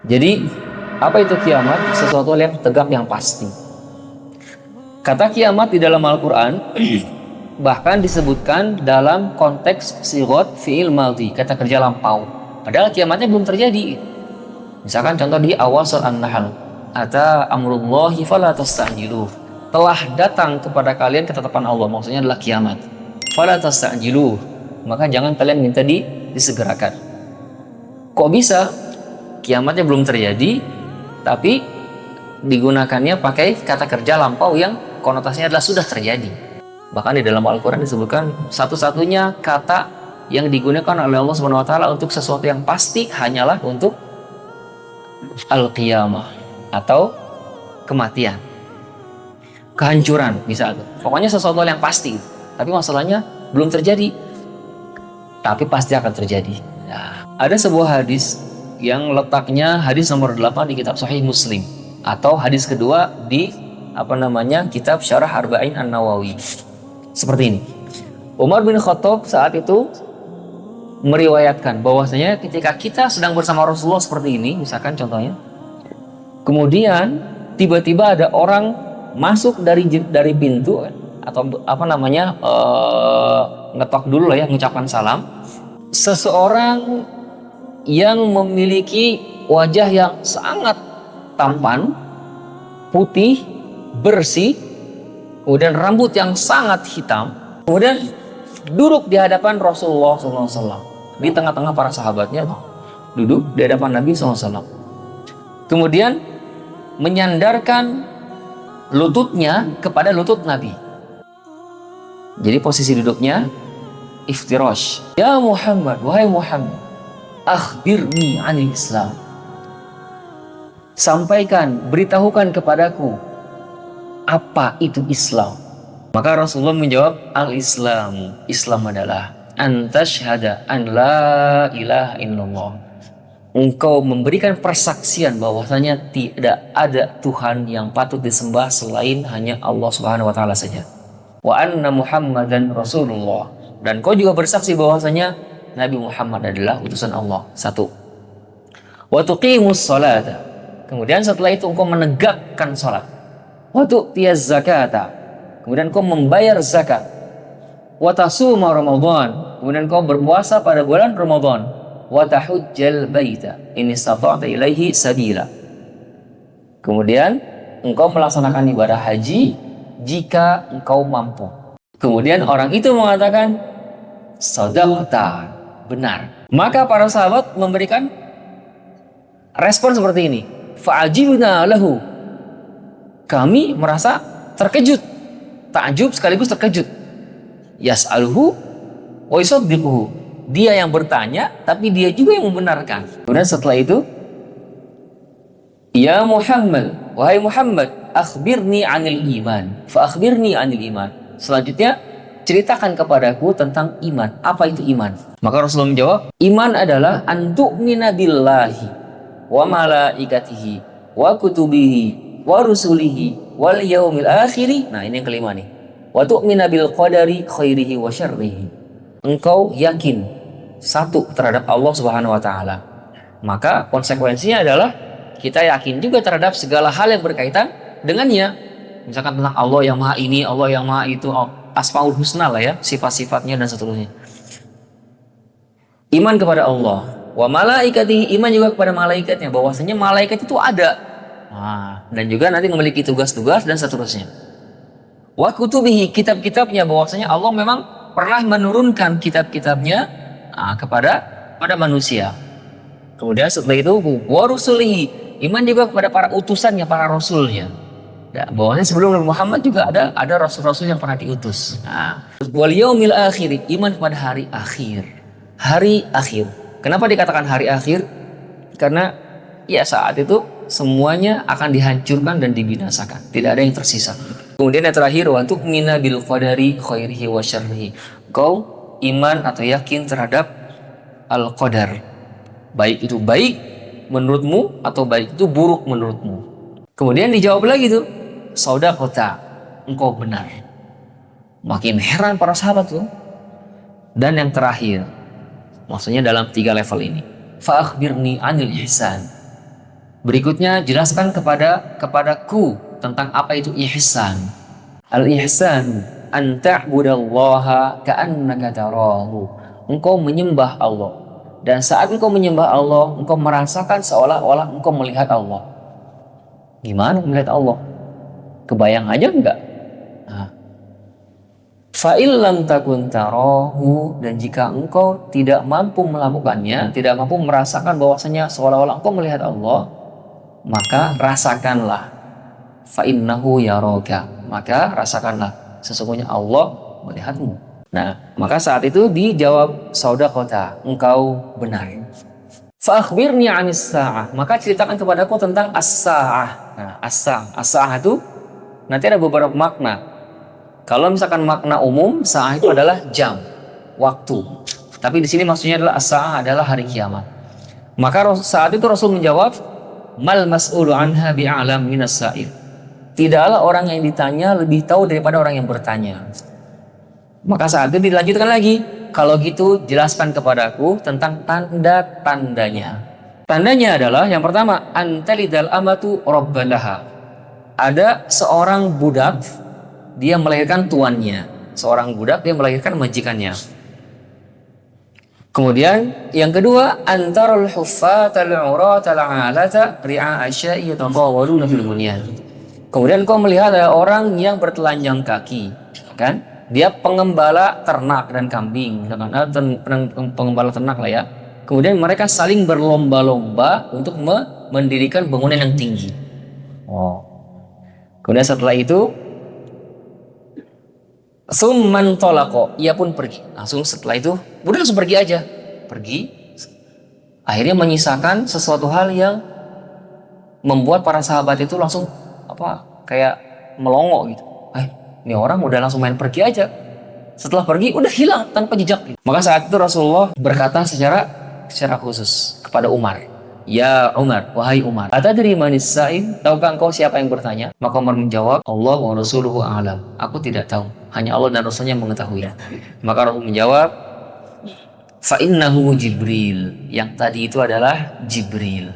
Jadi apa itu kiamat? Sesuatu yang tegak, yang pasti. Kata kiamat di dalam Al-Quran bahkan disebutkan dalam konteks sigot fi'il madhi, kata kerja lampau. Padahal kiamatnya belum terjadi. Misalkan contoh di awal surat An-Nahl, ata amrullahi fala tastajiluh. Telah datang kepada kalian ketetapan Allah, maksudnya adalah kiamat. Fala tastajiluh, maka jangan kalian minta disegerakan. Kok bisa? Kiamatnya belum terjadi, tapi digunakannya pakai kata kerja lampau yang konotasinya adalah sudah terjadi. Bahkan di dalam Al-Quran disebutkan satu-satunya kata yang digunakan oleh Allah Subhanahu wa taala untuk sesuatu yang pasti hanyalah untuk al-qiyamah atau kematian, kehancuran misalnya. Pokoknya sesuatu yang pasti, tapi masalahnya belum terjadi, tapi pasti akan terjadi. Nah, ada sebuah hadis yang letaknya hadis nomor 8 di kitab Sahih Muslim, atau hadis kedua di kitab Syarah Arba'in An-Nawawi. Seperti ini. Umar bin Khattab saat itu meriwayatkan bahwasanya ketika kita sedang bersama Rasulullah seperti ini, misalkan contohnya, kemudian tiba-tiba ada orang masuk dari pintu, atau ngetok dulu lah ya, mengucapkan salam. Seseorang yang memiliki wajah yang sangat tampan, putih, bersih, kemudian rambut yang sangat hitam, kemudian duduk di hadapan Rasulullah SAW, di tengah-tengah para sahabatnya, duduk di hadapan Nabi SAW. Kemudian menyandarkan lututnya kepada lutut Nabi. Jadi posisi duduknya iftirash. Ya Muhammad, wahai Muhammad, akhbirni anil Islam. Sampaikan, beritahukan kepadaku apa itu Islam. Maka Rasulullah menjawab, al-Islam, Islam adalah antashhada an la ilaha illallah. Engkau memberikan persaksian bahwasanya tidak ada Tuhan yang patut disembah selain hanya Allah Subhanahu wa taala saja. Wa anna Muhammadan Rasulullah, dan kau juga bersaksi bahwasanya Nabi Muhammad adalah utusan Allah. Satu. Wa tuqimus salata, kemudian setelah itu engkau menegakkan salat. Wa tu'tiyaz zakata, kemudian kau membayar zakat. Wa tasuma Ramadan, kemudian kau berpuasa pada bulan Ramadan. Wa tahujjal baita in istata'ta ilaihi sabila, kemudian engkau melaksanakan ibadah haji jika engkau mampu. Kemudian orang itu mengatakan, shadaqta, benar. Maka para sahabat memberikan respon seperti ini, fa'ajibna lahu, kami merasa terkejut, takjub sekaligus terkejut. Yas'aluhu wa yusaddiquhu, dia yang bertanya tapi dia juga yang membenarkan. Kemudian setelah itu, ya Muhammad, wahai Muhammad, akhbirni anil iman, fa akhbirni anil iman. Selanjutnya, ceritakan kepadaku tentang iman. Apa itu iman? Maka Rasulullah menjawab, iman adalah an tu'mina billahi wa malaikatihi wa kutubihi wa rusulihi wal yaumil akhiri. Nah, ini yang kelima nih. Wa tu'mina bil qadari khairihi wa syarrihi. Engkau yakin satu terhadap Allah Subhanahu wa taala. Maka konsekuensinya adalah kita yakin juga terhadap segala hal yang berkaitan dengannya. Misalkan tentang Allah yang maha ini, Allah yang maha itu, asmaul husna lah ya, sifat-sifatnya dan seterusnya. Iman kepada Allah, wa malaikatihi, iman juga kepada malaikatnya, bahwasanya malaikat itu ada. Dan juga nanti memiliki tugas-tugas dan seterusnya. Wa kutubihi, kitab-kitabnya, bahwasanya Allah memang pernah menurunkan kitab-kitabnya kepada manusia. Kemudian setelah itu wa rusulihi, iman juga kepada para utusannya, para rasulnya. Bahwasanya sebelum Nabi Muhammad juga ada rasul-rasul yang pernah diutus. Wal yaumil akhir, iman kepada hari akhir. Hari akhir. Kenapa dikatakan hari akhir? Karena ya saat itu semuanya akan dihancurkan dan dibinasakan. Tidak ada yang tersisa. Kemudian yang terakhir, wa tu'mina bil qadari khairihi wa syarrihi. Kau iman atau yakin terhadap al-qadar. Baik itu baik menurutmu atau baik itu buruk menurutmu. Kemudian dijawab lagi tuh, shadaqta, engkau benar. Makin heran para sahabat tuh. Dan yang terakhir, maksudnya dalam 3 level ini, fa akhbirni anil ihsan. Berikutnya jelaskan kepadaku tentang apa itu ihsan. Al-ihsan an ta'budallaha ka'annaka tarahu. Engkau menyembah Allah, dan saat engkau menyembah Allah, engkau merasakan seolah-olah engkau melihat Allah. Gimana melihat Allah? Kebayang aja enggak? Nah, fa'il lam takun tarahu, dan jika engkau tidak mampu melakukannya, tidak mampu merasakan bahwasanya seolah-olah engkau melihat Allah, maka rasakanlah. Fa'innahu yaraka, maka rasakanlah sesungguhnya Allah melihatmu. Nah, maka saat itu dijawab sadaqata, engkau benar. Fa'akhbirni 'anis sa'ah, maka ceritakan kepadaku tentang as-sa'ah. Nah, as-sa'ah itu nanti ada beberapa makna. Kalau misalkan makna umum, sa'ah itu adalah jam, waktu. Tapi di sini maksudnya adalah as-sa'ah adalah hari kiamat. Maka saat itu Rasul menjawab, mal mas'ulu anha bi'alam minas sa'il. Tidaklah orang yang ditanya lebih tahu daripada orang yang bertanya. Maka saat itu dilanjutkan lagi, kalau gitu jelaskan kepadaku tentang tanda-tandanya. Tandanya adalah yang pertama, antalidal amatu rabbalaha. Ada seorang budak, dia melahirkan tuannya. Seorang budak, dia melahirkan majikannya. Kemudian yang kedua, antarul huffatal uratal alata ri'a asya'i yatadawaluna fil bunyan. Kemudian kau melihat ada orang yang bertelanjang kaki, kan? Dia pengembala ternak dan kambing, pengembala ternak lah ya. Kemudian mereka saling berlomba-lomba untuk mendirikan bangunan yang tinggi. Oh. Kemudian setelah itu, summan tolako, ia pun pergi. Langsung setelah itu, udah langsung pergi aja. Pergi. Akhirnya menyisakan sesuatu hal yang membuat para sahabat itu langsung kayak melongo gitu. Ini orang udah langsung main pergi aja. Setelah pergi udah hilang tanpa jejak. Maka saat itu Rasulullah berkata secara khusus kepada Umar, ya Umar, wahai Umar, atadri manis sa'il, tahukah engkau siapa yang bertanya? Maka Umar menjawab, Allah wa rasuluhu a'lam, aku tidak tahu, hanya Allah dan Rasulnya mengetahui. Maka Rasul menjawab, fa innahu Jibril, yang tadi itu adalah Jibril,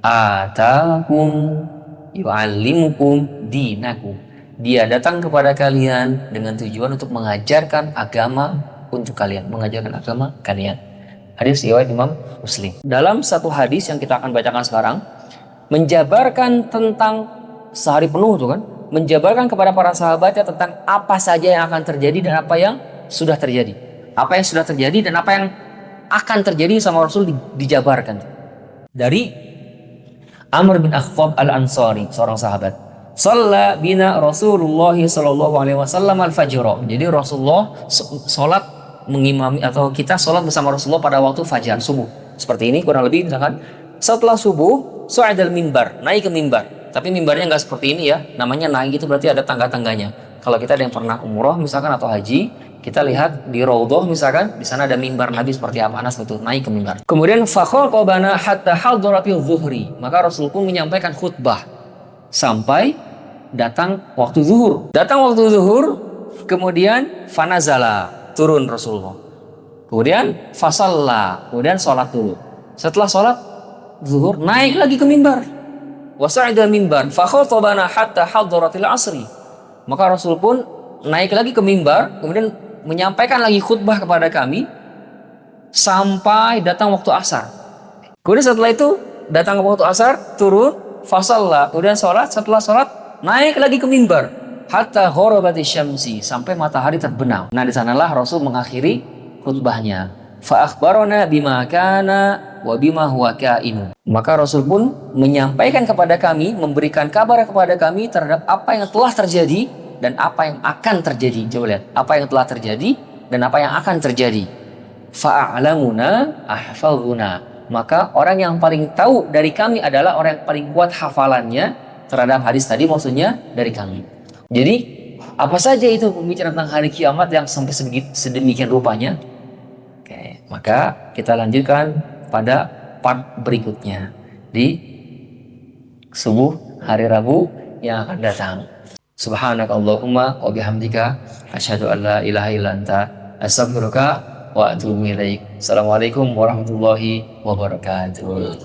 atakum yu'allimukum dinakum, dia datang kepada kalian dengan tujuan untuk mengajarkan agama untuk kalian, mengajarkan agama kalian. Hadis riwayat Imam Muslim. Dalam satu hadis yang kita akan bacakan sekarang, menjabarkan tentang sehari penuh tuh kan, menjabarkan kepada para sahabatnya tentang apa saja yang akan terjadi dan apa yang sudah terjadi. Apa yang sudah terjadi dan apa yang akan terjadi sama Rasul dijabarkan. Dari Amr bin Akhtab al-Ansari, seorang sahabat. Shalla bina Rasulullah sallallahu alaihi wasallam al-fajr. Jadi Rasulullah salat mengimami, atau kita salat bersama Rasulullah pada waktu fajar, subuh. Seperti ini kurang lebih misalkan. Setelah subuh, su'idal mimbar, naik ke mimbar. Tapi mimbarnya nggak seperti ini ya. Namanya naik itu berarti ada tangga-tangganya. Kalau kita ada yang pernah umroh misalkan atau haji, kita lihat di Raudhah misalkan, di sana ada mimbar Nabi seperti apa, Anas itu naik ke mimbar. Kemudian fakhaqabana hatta hadratil zuhri. Maka Rasul pun menyampaikan khutbah sampai datang waktu zuhur. Datang waktu zuhur, kemudian fanazala, turun Rasulullah. Kemudian fasalla, kemudian sholat dulu. Setelah sholat zuhur, naik lagi ke mimbar. Wasa'idal mimbar, fakhotabana hatta hadratil asri. Maka Rasul pun naik lagi ke mimbar, kemudian menyampaikan lagi khutbah kepada kami sampai datang waktu asar. Kemudian setelah itu datang waktu asar, turun, fasalla, kemudian sholat. Setelah sholat naik lagi ke mimbar hatta ghorabati syamsi, sampai matahari terbenam. Nah, di sanalah Rasul mengakhiri khutbahnya. Fa akhbarana bima kana wa bima huwa kainu. Maka Rasul pun menyampaikan kepada kami, memberikan kabar kepada kami terhadap apa yang telah terjadi dan apa yang akan terjadi. Coba lihat, apa yang telah terjadi dan apa yang akan terjadi. Fa a'lamuna ahfazuna. Maka orang yang paling tahu dari kami adalah orang yang paling kuat hafalannya terhadap hadis tadi, maksudnya dari kami. Jadi apa saja itu pembicaraan tentang hari kiamat yang sampai sedemikian rupanya. Oke, maka kita lanjutkan pada part berikutnya di subuh hari Rabu yang akan datang. Subhanakallahumma wa bihamdika asyhadu an la ilaha illa anta astaghfiruka wa atubu ilaik. Assalamualaikum warahmatullahi wabarakatuh.